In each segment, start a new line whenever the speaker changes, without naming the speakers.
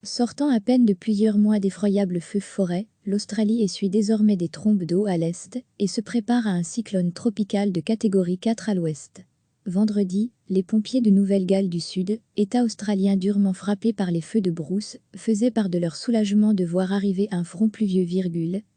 Sortant à peine de plusieurs mois d'effroyables feux de forêt, l'Australie essuie désormais des trombes d'eau à l'est et se prépare à un cyclone tropical de catégorie 4 à l'ouest. Vendredi, les pompiers de Nouvelle-Galles du Sud, État australien durement frappé par les feux de brousse, faisaient part de leur soulagement de voir arriver un front pluvieux,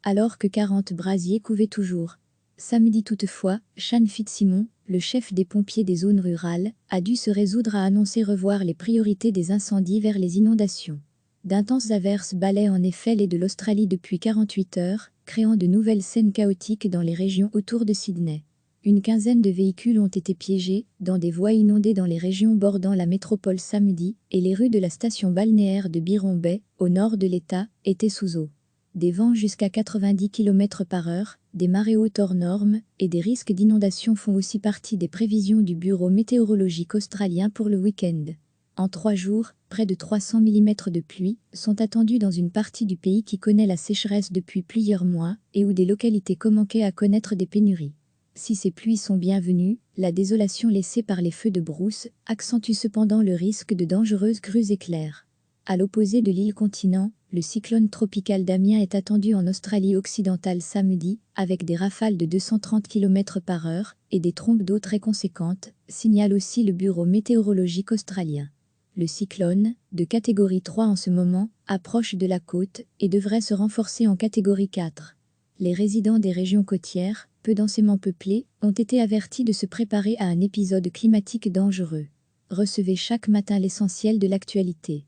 alors que 40 brasiers couvaient toujours. Samedi toutefois, Sean Fitzsimons, le chef des pompiers des zones rurales, a dû se résoudre à annoncer revoir les priorités des incendies vers les inondations. D'intenses averses balaient en effet les de l'Australie depuis 48 heures, créant de nouvelles scènes chaotiques dans les régions autour de Sydney. Une quinzaine de véhicules ont été piégés dans des voies inondées dans les régions bordant la métropole samedi, et les rues de la station balnéaire de Byron Bay, au nord de l'État, étaient sous eau. Des vents jusqu'à 90 km/h, des marées hautes hors normes et des risques d'inondation font aussi partie des prévisions du Bureau météorologique australien pour le week-end. En 3 jours, près de 300 mm de pluie sont attendus dans une partie du pays qui connaît la sécheresse depuis plusieurs mois et où des localités commençaient à connaître des pénuries. Si ces pluies sont bienvenues, la désolation laissée par les feux de brousse accentue cependant le risque de dangereuses crues éclairs. À l'opposé de l'île continent, le cyclone tropical Damien est attendu en Australie occidentale samedi, avec des rafales de 230 km/h et des trombes d'eau très conséquentes, signale aussi le Bureau météorologique australien. Le cyclone, de catégorie 3 en ce moment, approche de la côte et devrait se renforcer en catégorie 4. Les résidents des régions côtières, peu densément peuplées, ont été avertis de se préparer à un épisode climatique dangereux. Recevez chaque matin l'essentiel de l'actualité.